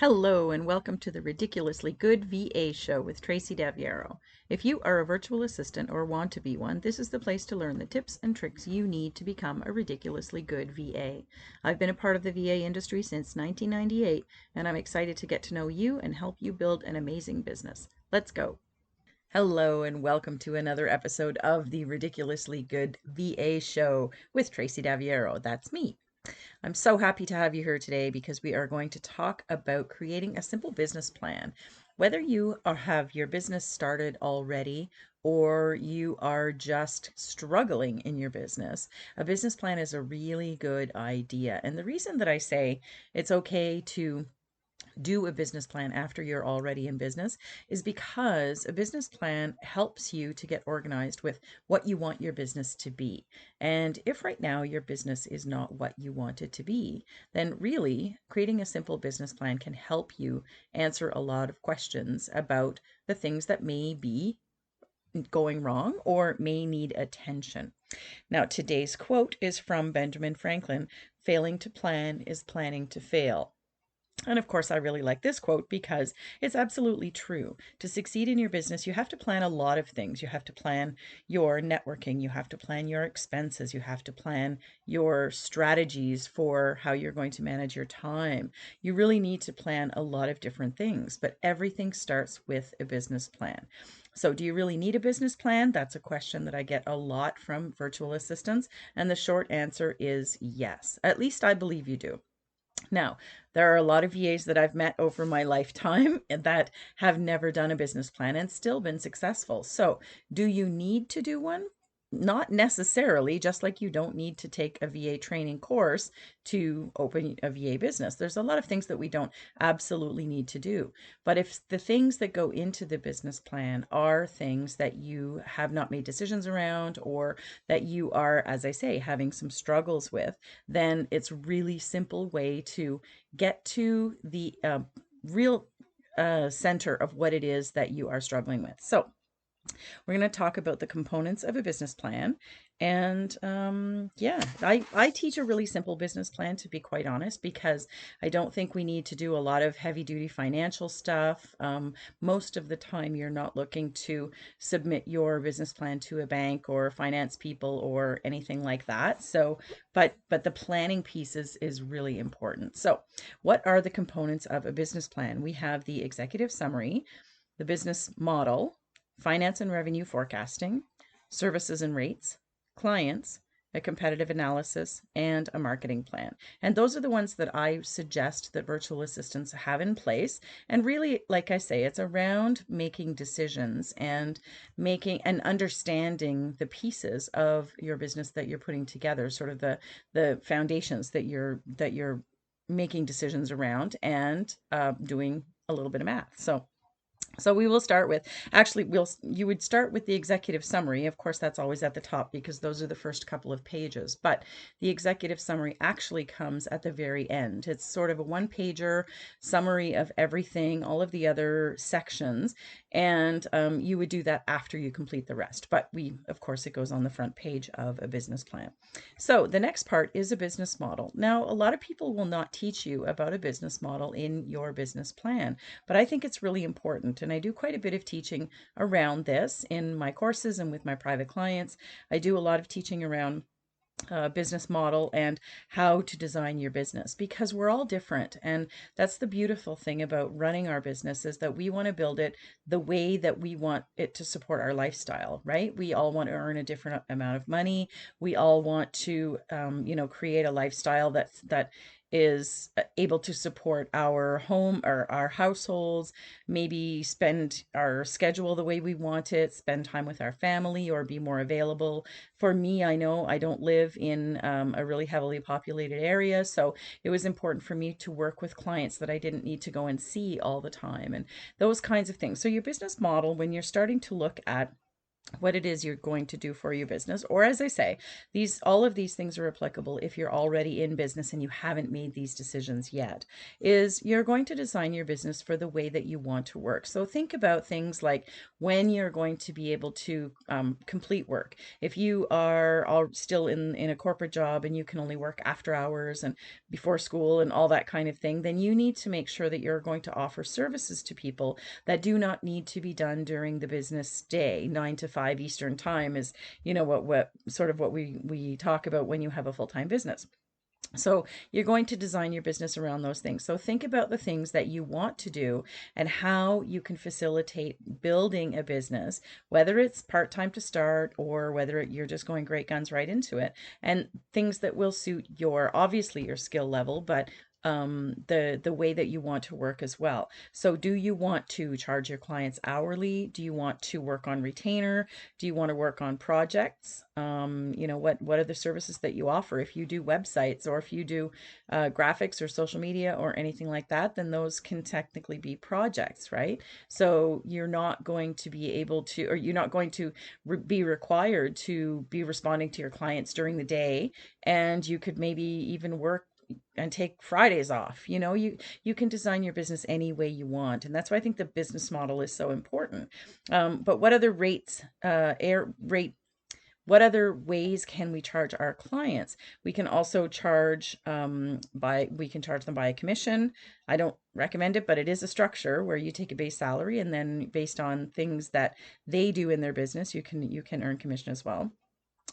Hello and welcome to the Ridiculously Good VA Show with Tracy Daviero. If you are a virtual assistant or want to be one, this is the place to learn the tips and tricks you need to become a ridiculously good VA. I've been a part of the VA industry since 1998, and I'm excited to get to know you and help you build an amazing business. Let's go. Hello and welcome to another episode of the Ridiculously Good VA Show with Tracy Daviero. That's me. I'm so happy to have you here today because we are going to talk about creating a simple business plan. Whether you have your business started already or you are just struggling in your business, a business plan is a really good idea. And the reason that I say it's okay to do a business plan after you're already in business is because a business plan helps you to get organized with what you want your business to be. And if right now your business is not what you want it to be, then really creating a simple business plan can help you answer a lot of questions about the things that may be going wrong or may need attention. Now, today's quote is from Benjamin Franklin: "Failing to plan is planning to fail." And of course, I really like this quote because it's absolutely true. To succeed in your business, you have to plan a lot of things. You have to plan your networking, you have to plan your expenses, you have to plan your strategies for how you're going to manage your time. You really need to plan a lot of different things, but everything starts with a business plan. So, do you really need a business plan? That's a question that I get a lot from virtual assistants. And the short answer is yes. At least I believe you do. Now, there are a lot of VAs that I've met over my lifetime that have never done a business plan and still been successful. So, do you need to do one? Not necessarily, just like you don't need to take a VA training course to open a VA business. There's a lot of things that we don't absolutely need to do. But if the things that go into the business plan are things that you have not made decisions around or that you are, as I say, having some struggles with, then it's really simple way to get to the real center of what it is that you are struggling with. So, we're going to talk about the components of a business plan. And yeah, I teach a really simple business plan, to be quite honest, because I don't think we need to do a lot of heavy duty financial stuff. Most of the time, you're not looking to submit your business plan to a bank or finance people or anything like that. So, but the planning piece is really important. So, what are the components of a business plan? We have the executive summary, the business model, finance and revenue forecasting, services and rates, clients, a competitive analysis, and a marketing plan. And those are the ones that I suggest that virtual assistants have in place. And really, like I say, it's around making decisions and making and understanding the pieces of your business that you're putting together, sort of the foundations that you're making decisions around, and doing a little bit of math. So we will start with, actually, you would start with the executive summary. Of course, that's always at the top because those are the first couple of pages. But the executive summary actually comes at the very end. It's sort of a one-pager summary of everything, all of the other sections. And you would do that after you complete the rest. But of course, it goes on the front page of a business plan. So the next part is a business model. Now, a lot of people will not teach you about a business model in your business plan, but I think it's really important. And I do quite a bit of teaching around this in my courses and with my private clients. I do a lot of teaching around business model and how to design your business, because we're all different. And that's the beautiful thing about running our business, is that we want to build it the way that we want it to support our lifestyle, right? We all want to earn a different amount of money. We all want to, create a lifestyle that is able to support our home or our households, maybe spend our schedule the way we want it, spend time with our family, or be more available. For me, I know I don't live in a really heavily populated area, so it was important for me to work with clients that I didn't need to go and see all the time, and those kinds of things. So your business model, when you're starting to look at what it is you're going to do for your business. Or as I say, these all of these things are applicable if you're already in business and you haven't made these decisions yet. Is you're going to design your business for the way that you want to work. So think about things like when you're going to be able to complete work. If you are all still in a corporate job and you can only work after hours and before school and all that kind of thing, then you need to make sure that you're going to offer services to people that do not need to be done during the business day. 9 to 5 Eastern time is, what sort of what we talk about when you have a full-time business. So you're going to design your business around those things. So think about the things that you want to do and how you can facilitate building a business, whether it's part-time to start or whether you're just going great guns right into it, and things that will suit obviously your skill level, but the way that you want to work as well. So do you want to charge your clients hourly? Do you want to work on retainer? Do you want to work on projects? What are the services that you offer? If you do websites or if you do graphics or social media or anything like that, then those can technically be projects, right? So you're not going to be able to, or you're not going to be required to be responding to your clients during the day, and you could maybe even work and take Fridays off. You can design your business any way you want, and that's why I think the business model is so important. But what other rates, air rate what other ways can we charge our clients? We can also charge we can charge them by a commission. I don't recommend it, but it is a structure where you take a base salary, and then based on things that they do in their business, you can earn commission as well.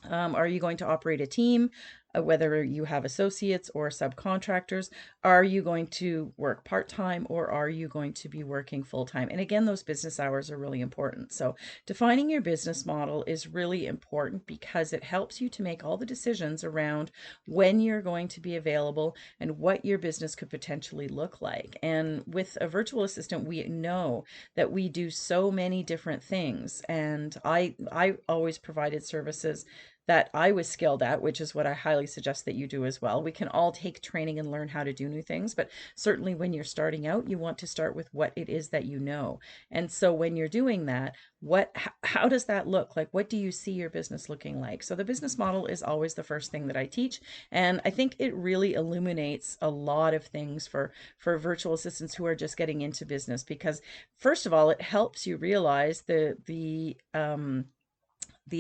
Are you going to operate a team, whether you have associates or subcontractors? Are you going to work part-time or are you going to be working full-time? And again, those business hours are really important. So defining your business model is really important because it helps you to make all the decisions around when you're going to be available and what your business could potentially look like. And with a virtual assistant, we know that we do so many different things. And I always provided services that I was skilled at, which is what I highly suggest that you do as well. We can all take training and learn how to do new things, but certainly when you're starting out, you want to start with what it is that you know. And so when you're doing that, how does that look? Like, what do you see your business looking like? So the business model is always the first thing that I teach, and I think it really illuminates a lot of things for virtual assistants who are just getting into business, because first of all, it helps you realize the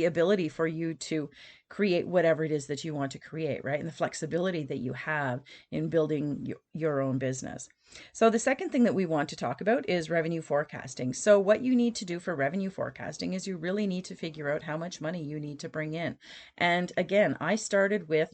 ability for you to create whatever it is that you want to create, right? And the flexibility that you have in building your own business. So the second thing that we want to talk about is revenue forecasting. So what you need to do for revenue forecasting is you really need to figure out how much money you need to bring in. And again, I started with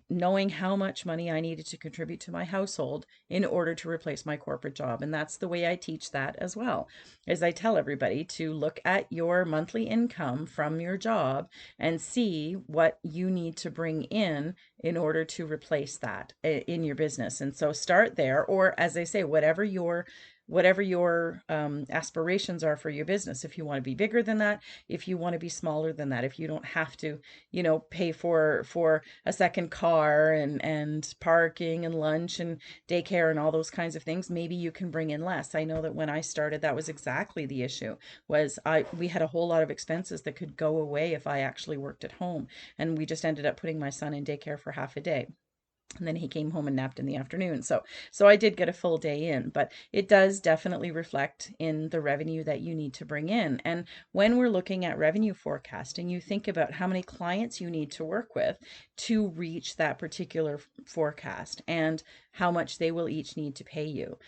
knowing how much money I needed to contribute to my household in order to replace my corporate job. And that's the way I teach that as well, as I tell everybody to look at your monthly income from your job and see what you need to bring in order to replace that in your business. And so start there, or as I say, whatever your aspirations are for your business. If you want to be bigger than that, if you want to be smaller than that, if you don't have to, pay for a second car and parking and lunch and daycare and all those kinds of things, maybe you can bring in less. I know that when I started, that was exactly the issue. We had a whole lot of expenses that could go away if I actually worked at home, and we just ended up putting my son in daycare for half a day, and then he came home and napped in the afternoon. So I did get a full day in, but it does definitely reflect in the revenue that you need to bring in. And when we're looking at revenue forecasting, you think about how many clients you need to work with to reach that particular forecast and how much they will each need to pay you.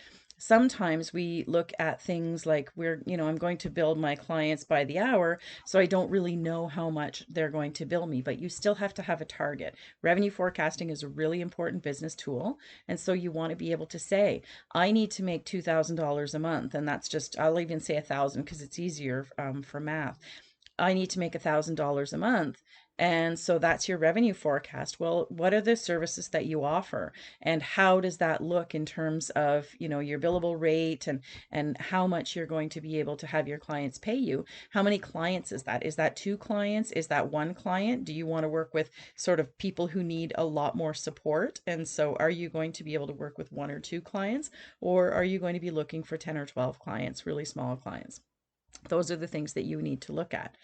Sometimes we look at things like I'm going to bill my clients by the hour, so I don't really know how much they're going to bill me, but you still have to have a target. Revenue forecasting is a really important business tool. And so you want to be able to say, I need to make $2,000 a month. And I'll even say 1,000 because it's easier for math. I need to make $1,000 a month. And so that's your revenue forecast. Well, what are the services that you offer? And how does that look in terms of, your billable rate and how much you're going to be able to have your clients pay you? How many clients is that? Is that 2 clients? Is that 1 client? Do you want to work with sort of people who need a lot more support? And so are you going to be able to work with 1 or 2 clients, or are you going to be looking for 10 or 12 clients, really small clients? Those are the things that you need to look at.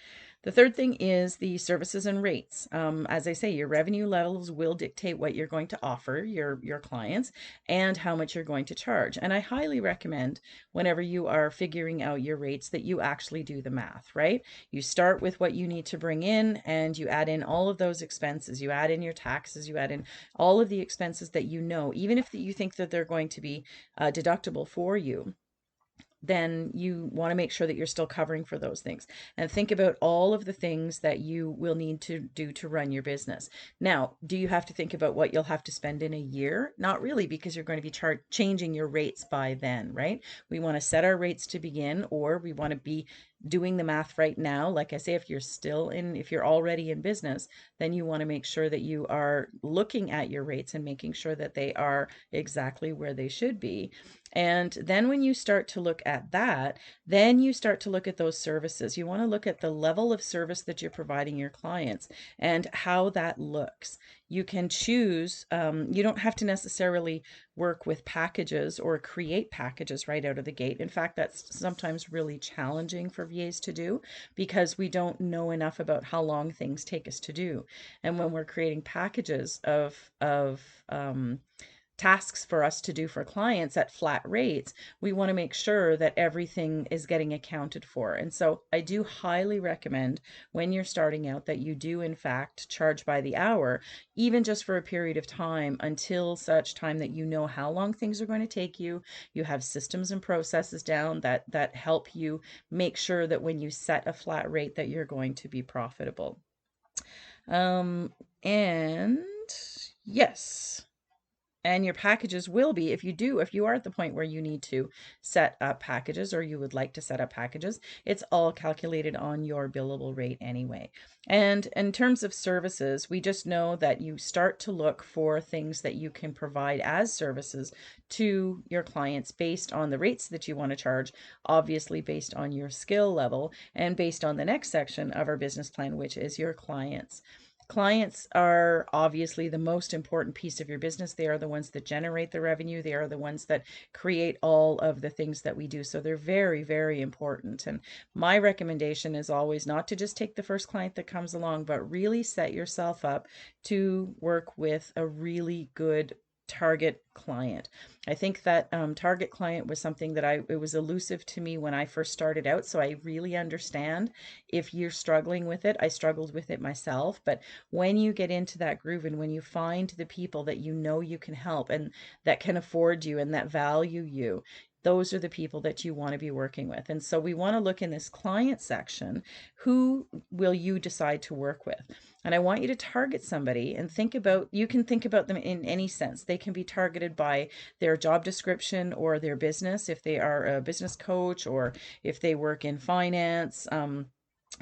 The third thing is the services and rates. As I say, your revenue levels will dictate what you're going to offer your clients and how much you're going to charge. And I highly recommend whenever you are figuring out your rates that you actually do the math, right? You start with what you need to bring in and you add in all of those expenses. You add in your taxes, you add in all of the expenses that you know, even if you think that they're going to be deductible for you, then you want to make sure that you're still covering for those things. And think about all of the things that you will need to do to run your business. Now, do you have to think about what you'll have to spend in a year? Not really, because you're going to be changing your rates by then, right? We want to set our rates to begin, or we want to be doing the math right now. Like I say, if you're already in business, then you want to make sure that you are looking at your rates and making sure that they are exactly where they should be. And then when you start to look at that, then you start to look at those services. You want to look at the level of service that you're providing your clients and how that looks. You can choose, you don't have to necessarily work with packages or create packages right out of the gate. In fact, that's sometimes really challenging for VAs to do because we don't know enough about how long things take us to do. And when we're creating packages of tasks for us to do for clients at flat rates, we want to make sure that everything is getting accounted for. And so I do highly recommend when you're starting out that you do in fact charge by the hour, even just for a period of time until such time that you know how long things are going to take you. You have systems and processes down that help you make sure that when you set a flat rate that you're going to be profitable. Um, and yes. And your packages will be, if you are at the point where you need to set up packages or you would like to set up packages, it's all calculated on your billable rate anyway. And in terms of services, we just know that you start to look for things that you can provide as services to your clients based on the rates that you want to charge, obviously based on your skill level and based on the next section of our business plan, which is your clients. Clients are obviously the most important piece of your business. They are the ones that generate the revenue. They are the ones that create all of the things that we do. So they're very, very important. And my recommendation is always not to just take the first client that comes along, but really set yourself up to work with a really good target client. I think that target client was something that it was elusive to me when I first started out. So I really understand if you're struggling with it. I struggled with it myself, but when you get into that groove and when you find the people that you know you can help and that can afford you and that value you, those are the people that you want to be working with. And so we want to look in this client section, who will you decide to work with? And I want you to target somebody and you can think about them in any sense. They can be targeted by their job description or their business, if they are a business coach or if they work in finance,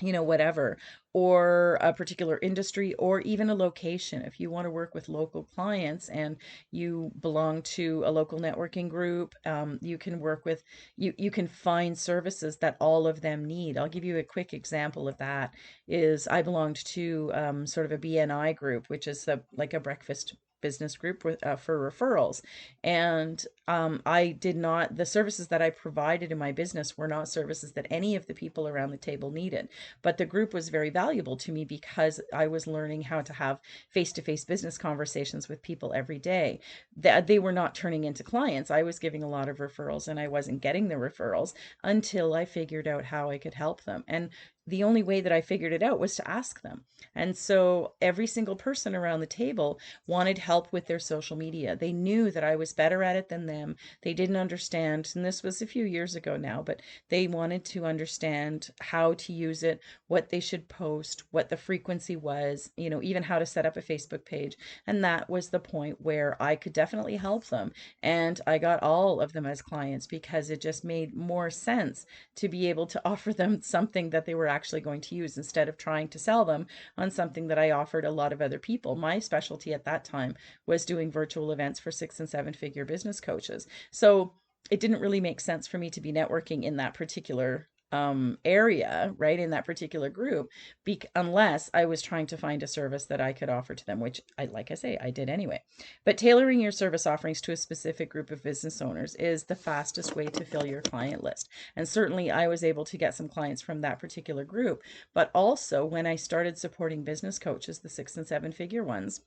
whatever, or a particular industry, or even a location. If you want to work with local clients and you belong to a local networking group, you can work with, you can find services that all of them need. I'll give you a quick example of that. Is I belonged to sort of a BNI group, which is like a breakfast business group for referrals. And the services that I provided in my business were not services that any of the people around the table needed. But the group was very valuable to me because I was learning how to have face-to-face business conversations with people every day. They were not turning into clients. I was giving a lot of referrals and I wasn't getting the referrals until I figured out how I could help them. And the only way that I figured it out was to ask them. And so every single person around the table wanted help with their social media. They knew that I was better at it than them. They didn't understand, and this was a few years ago now, but they wanted to understand how to use it, what they should post, what the frequency was, even how to set up a Facebook page. And that was the point where I could definitely help them. And I got all of them as clients because it just made more sense to be able to offer them something that they were actually going to use instead of trying to sell them on something that I offered a lot of other people. My specialty at that time was doing virtual events for 6 and 7 figure business coaches. So it didn't really make sense for me to be networking in that particular area, right, in that particular group, unless I was trying to find a service that I could offer to them, which like I say, I did anyway. But tailoring your service offerings to a specific group of business owners is the fastest way to fill your client list. And certainly I was able to get some clients from that particular group. But also when I started supporting business coaches, the 6 and 7 figure ones,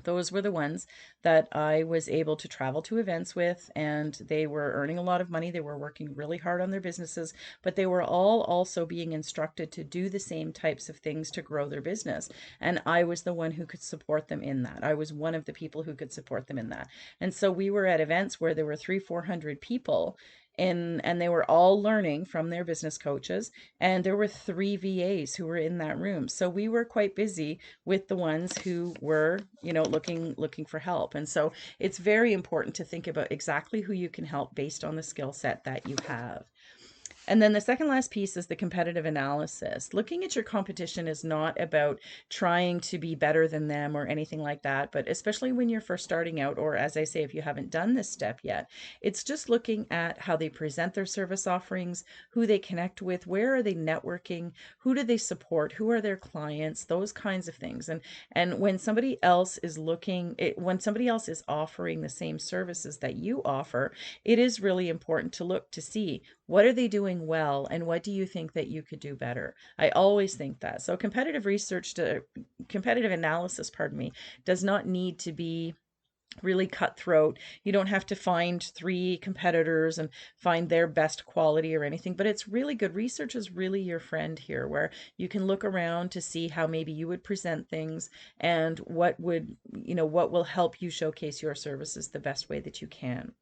those were the ones that I was able to travel to events with, and they were earning a lot of money. They were working really hard on their businesses, but they were all also being instructed to do the same types of things to grow their business. And I was the one who could support them in that. I was one of the people who could support them in that. And so we were at events where there were 300-400 people and they were all learning from their business coaches, and there were 3 VAs who were in that room. So we were quite busy with the ones who were, looking for help. And so it's very important to think about exactly who you can help based on the skill set that you have. And then the second last piece is the competitive analysis. Looking at your competition is not about trying to be better than them or anything like that, but especially when you're first starting out, or as I say, if you haven't done this step yet, it's just looking at how they present their service offerings, who they connect with, where are they networking, who do they support, who are their clients, those kinds of things. And when somebody else is when somebody else is offering the same services that you offer, it is really important to look to see what are they doing well, and what do you think that you could do better? I always think that. So competitive analysis, pardon me, does not need to be really cutthroat. You don't have to find 3 competitors and find their best quality or anything, but it's really good. Research is really your friend here, where you can look around to see how maybe you would present things and what will help you showcase your services the best way that you can.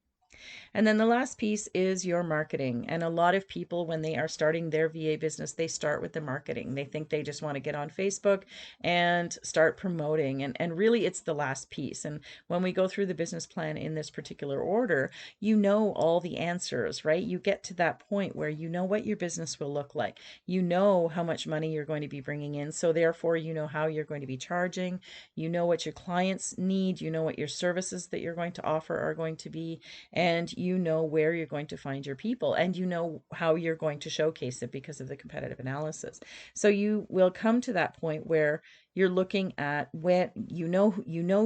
And then the last piece is your marketing. And a lot of people, when they are starting their VA business, they start with the marketing. They think they just want to get on Facebook and start promoting. And really, it's the last piece. And when we go through the business plan in this particular order, you know all the answers, right? You get to that point where you know what your business will look like. You know how much money you're going to be bringing in. So therefore, you know how you're going to be charging. You know what your clients need. You know what your services that you're going to offer are going to be. And you know where you're going to find your people, and you know how you're going to showcase it because of the competitive analysis. So you will come to that point where you're looking at when you know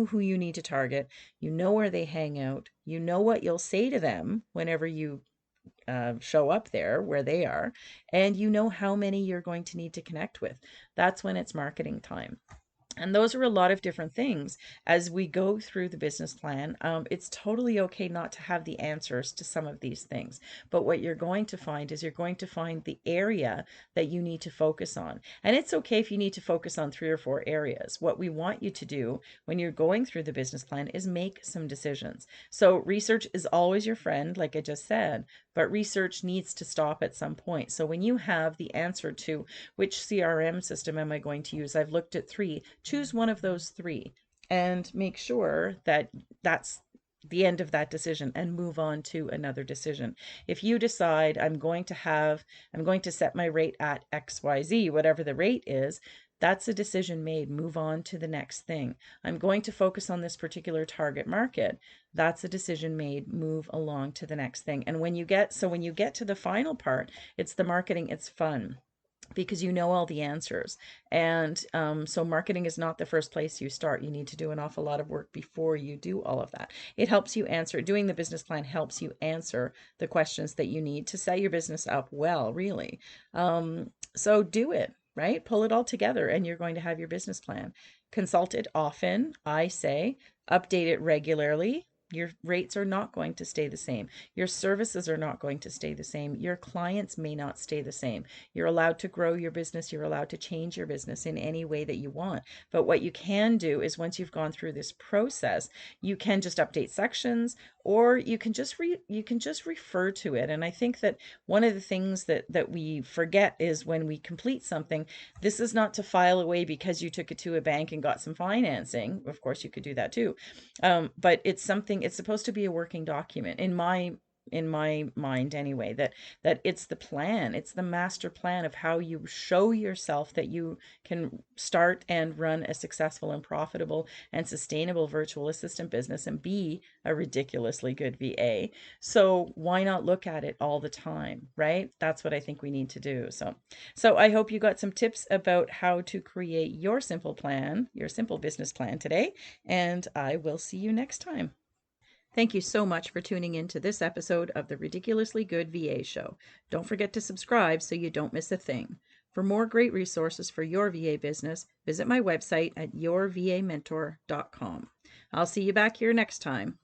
who you need to target, you know where they hang out, you know what you'll say to them whenever you show up there where they are, and you know how many you're going to need to connect with. That's when it's marketing time. And those are a lot of different things as we go through the business plan. It's totally okay not to have the answers to some of these things. But what you're going to find is you're going to find the area that you need to focus on. And it's okay if you need to focus on 3 or 4 areas. What we want you to do when you're going through the business plan is make some decisions. So research is always your friend, like I just said, but research needs to stop at some point. So when you have the answer to which CRM system am I going to use, I've looked at 3, choose one of those 3 and make sure that that's the end of that decision and move on to another decision. If you decide I'm going to set my rate at XYZ, whatever the rate is, that's a decision made. Move on to the next thing. I'm going to focus on this particular target market. That's a decision made. Move along to the next thing. And when you get to the final part, it's the marketing. It's fun because you know all the answers. And so marketing is not the first place you start. You need to do an awful lot of work before you do all of that. It helps you answer, doing the business plan helps you answer the questions that you need to set your business up well, really. So do it, right? Pull it all together and you're going to have your business plan. Consult it often, I say, update it regularly. Your rates are not going to stay the same. Your services are not going to stay the same. Your clients may not stay the same. You're allowed to grow your business. You're allowed to change your business in any way that you want. But what you can do is once you've gone through this process, you can just update sections, or you can just refer to it. And I think that one of the things that we forget is when we complete something, this is not to file away because you took it to a bank and got some financing. Of course, you could do that too. But it's supposed to be a working document. In my in my mind anyway, that it's the plan, it's the master plan of how you show yourself that you can start and run a successful and profitable and sustainable virtual assistant business and be a ridiculously good VA. So why not look at it all the time, right? That's what I think we need to do. So I hope you got some tips about how to create your simple plan, your simple business plan today, and I will see you next time. Thank you so much for tuning in to this episode of the Ridiculously Good VA Show. Don't forget to subscribe so you don't miss a thing. For more great resources for your VA business, visit my website at yourvamentor.com. I'll see you back here next time.